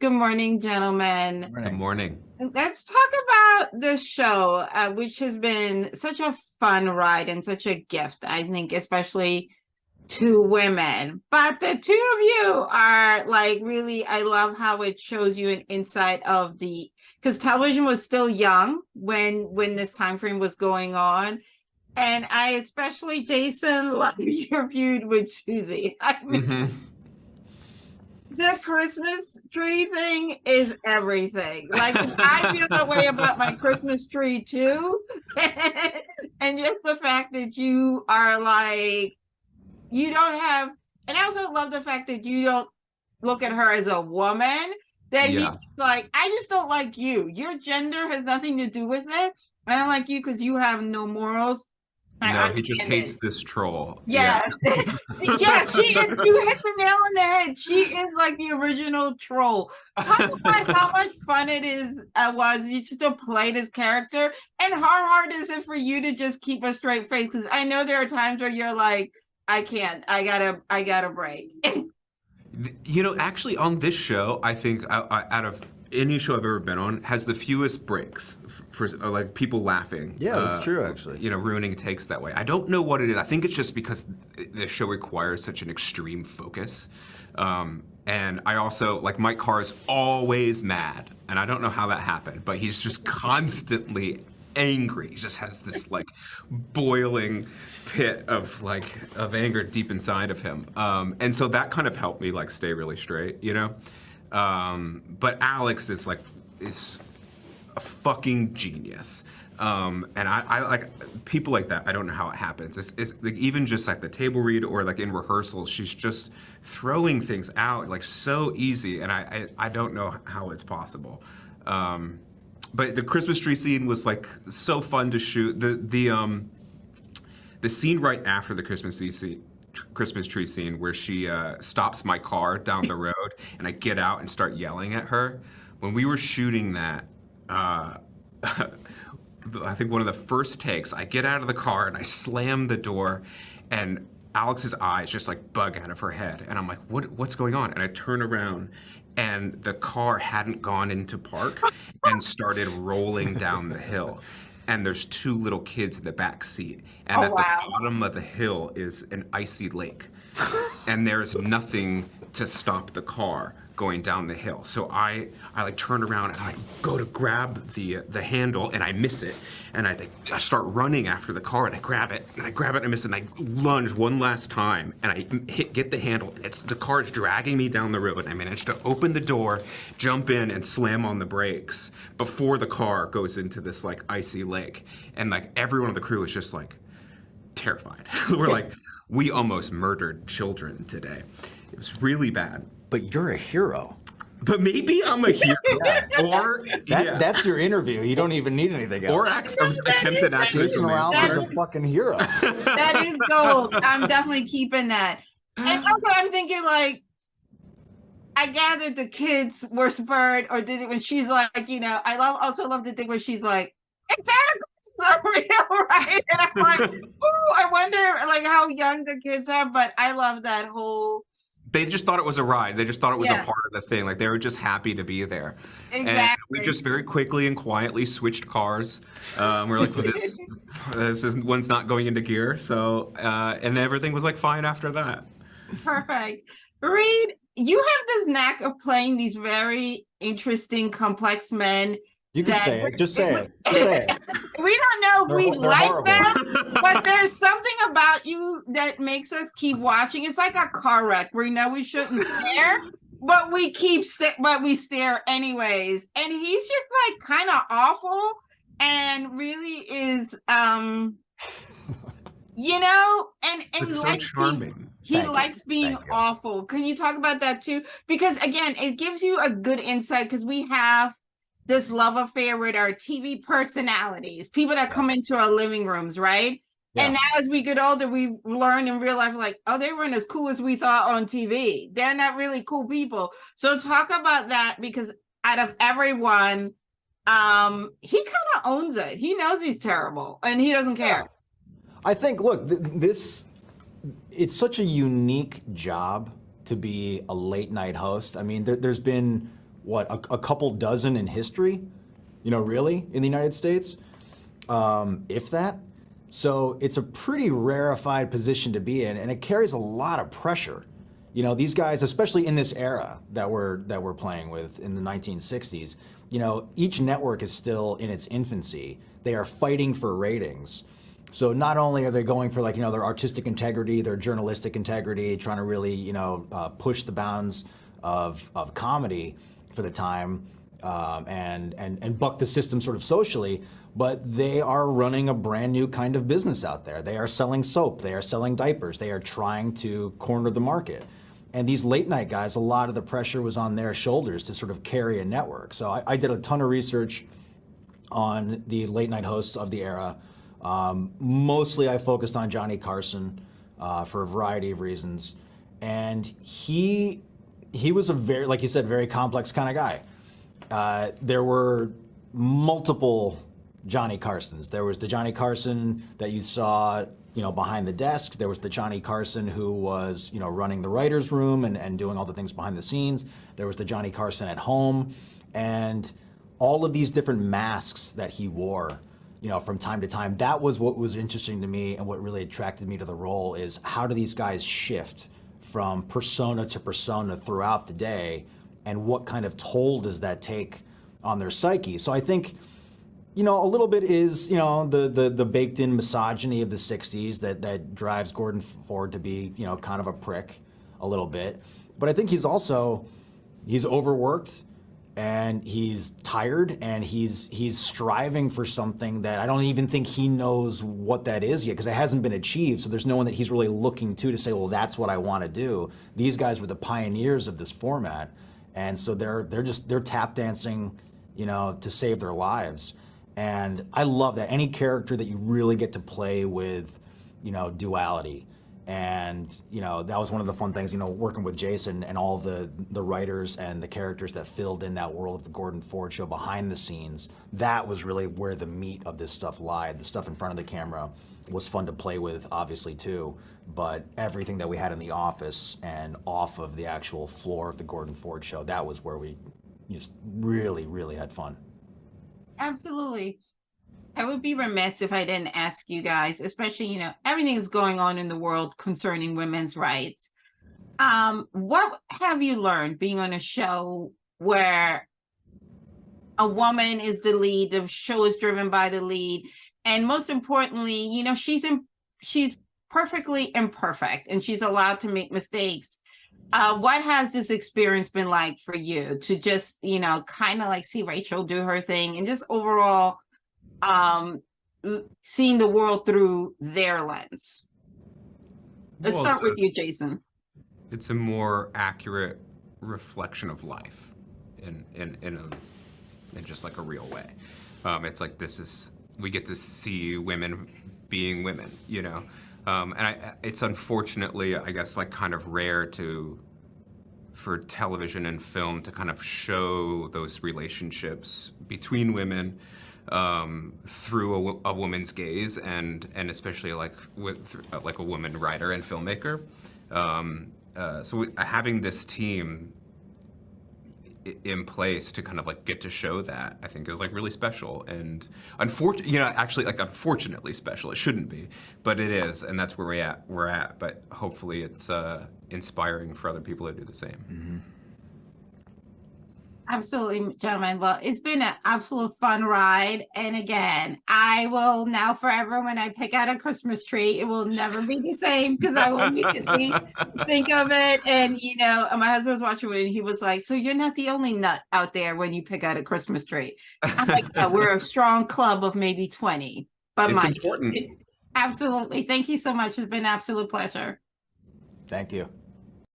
Good morning, gentlemen. Good morning. Let's talk about this show, which has been such a fun ride and such a gift, I think, especially to women. But the two of you are like really, I love how it shows you an insight of because television was still young when this time frame was going on. And I especially, Jason, love your feud with Susie. I mean, the Christmas tree thing is everything. Like I feel that way about my Christmas tree too. And just the fact that you are like, you don't have, and I also love the fact that you don't look at her as a woman, that he's like, I just don't like you. Your gender has nothing to do with it. I don't like you because you have no morals. No, he just hates this troll. Yes. Yeah, she is. You hit the nail on the head. She is like the original troll. Talk about how much fun it is was just to play this character, and how hard is it for you to just keep a straight face? Because I know there are times where you're like, I can't. I gotta break. Actually, on this show, I think out of any show I've ever been on, has the fewest breaks for like people laughing. Yeah, that's true, actually. Ruining takes that way. I don't know what it is. I think it's just because the show requires such an extreme focus. And I also, like, Mike Carr is always mad. And I don't know how that happened, but he's just constantly angry. He just has this, like, boiling pit of anger deep inside of him. And so that kind of helped me, like, stay really straight, But Alex is a fucking genius. And I like people like that. I don't know how it happens. It's like, even just like the table read or like in rehearsals, she's just throwing things out like so easy. And I don't know how it's possible. But the Christmas tree scene was like so fun to shoot. The scene right after the Christmas tree scene where she stops my car down the road and I get out and start yelling at her. When we were shooting that, I think one of the first takes, I get out of the car and I slam the door, and Alex's eyes just like bug out of her head. And I'm like, what's going on? And I turn around and the car hadn't gone into park and started rolling down the hill. And there's two little kids in the back seat. And at the bottom of the hill is an icy lake. And there's nothing to stop the car going down the hill. So I like turn around and I go to grab the handle and I miss it. And I start running after the car and I grab it and I miss it and I lunge one last time and I get the handle. The car's dragging me down the road and I manage to open the door, jump in and slam on the brakes before the car goes into this like icy lake. And like everyone on the crew is just like terrified. We're like, we almost murdered children today. It was really bad. But you're a hero. But maybe I'm a hero. Or that's your interview. You don't even need anything else. Or attempted Jason Ralph is a fucking hero. That is gold. I'm definitely keeping that. And also I'm thinking like, I gathered the kids were spurred or did it when she's like, I also love the thing where she's like, it's so real, right? And I'm like, ooh, I wonder like how young the kids are, but I love that whole. They just thought it was a ride. They just thought it was a part of the thing. Like, they were just happy to be there. Exactly. And we just very quickly and quietly switched cars. We're like, well, this one's not going into gear. So, and everything was like fine after that. Perfect. Reid, you have this knack of playing these very interesting, complex men. You can say it. Just say it. Just say it. We don't know if we like horrible. them, but there's something about you that makes us keep watching. It's like a car wreck where we shouldn't stare, but we stare anyways. And he's just like kind of awful and really is, and it's so charming. He likes being awful. Can you talk about that too? Because again, it gives you a good insight because we have this love affair with our TV personalities, people that come into our living rooms, right? Yeah. And now as we get older, we learn in real life, like, oh, they weren't as cool as we thought on TV. They're not really cool people. So talk about that, because out of everyone, he kind of owns it. He knows he's terrible and he doesn't care. I think, look, it's such a unique job to be a late night host. I mean, there's been a couple dozen in history, really, in the United States, if that. So it's a pretty rarefied position to be in, and it carries a lot of pressure. These guys, especially in this era that we're playing with in the 1960s, each network is still in its infancy. They are fighting for ratings. So not only are they going for their artistic integrity, their journalistic integrity, trying to really push the bounds of comedy for the time, and buck the system sort of socially, but they are running a brand new kind of business out there. They are selling soap, they are selling diapers, they are trying to corner the market. And these late night guys, a lot of the pressure was on their shoulders to sort of carry a network. So I did a ton of research on the late night hosts of the era. Mostly I focused on Johnny Carson for a variety of reasons. And he was a very, like you said, very complex kind of guy. There were multiple Johnny Carsons. There was the Johnny Carson that you saw behind the desk. There was the Johnny Carson who was, running the writer's room and doing all the things behind the scenes. There was the Johnny Carson at home. And all of these different masks that he wore, from time to time, that was what was interesting to me, and what really attracted me to the role is how do these guys shift from persona to persona throughout the day, and what kind of toll does that take on their psyche? So I think a little bit is, the baked in misogyny of the 60s that drives Gordon Ford to be, kind of a prick a little bit. But I think he's overworked, and he's tired, and he's striving for something that I don't even think he knows what that is yet, because it hasn't been achieved. So there's no one that he's really looking to say, well, that's what I want to do. These guys were the pioneers of this format. And so they're tap dancing, to save their lives. And I love that. Any character that you really get to play with, duality. And, that was one of the fun things, working with Jason and all the writers and the characters that filled in that world of the Gordon Ford show behind the scenes. That was really where the meat of this stuff lied. The stuff in front of the camera was fun to play with, obviously, too. But everything that we had in the office and off of the actual floor of the Gordon Ford show, that was where we just really, really had fun. Absolutely. I would be remiss if I didn't ask you guys, especially, everything is going on in the world concerning women's rights. What have you learned being on a show where a woman is the lead, the show is driven by the lead, and most importantly, she's perfectly imperfect and she's allowed to make mistakes? What has this experience been like for you to just, kind of see Rachel do her thing, and just overall seeing the world through their lens? Let's start with you, Jason. It's a more accurate reflection of life in just a real way. It's we get to see women being women, and it's unfortunately, I guess, kind of rare for television and film to kind of show those relationships between women through a woman's gaze, and especially with a woman writer and filmmaker. So having this team in place to kind of get to show that, I think is really special, and unfortunately special. It shouldn't be, but it is, and that's where we're at. But hopefully it's inspiring for other people to do the same. Mm-hmm. Absolutely, gentlemen. Well, it's been an absolute fun ride. And again, I will now forever, when I pick out a Christmas tree, it will never be the same, because I will immediately think of it. And, my husband was watching it and he was like, so you're not the only nut out there when you pick out a Christmas tree. I'm like, no, we're a strong club of maybe 20. But it's important. Absolutely. Thank you so much. It's been an absolute pleasure. Thank you.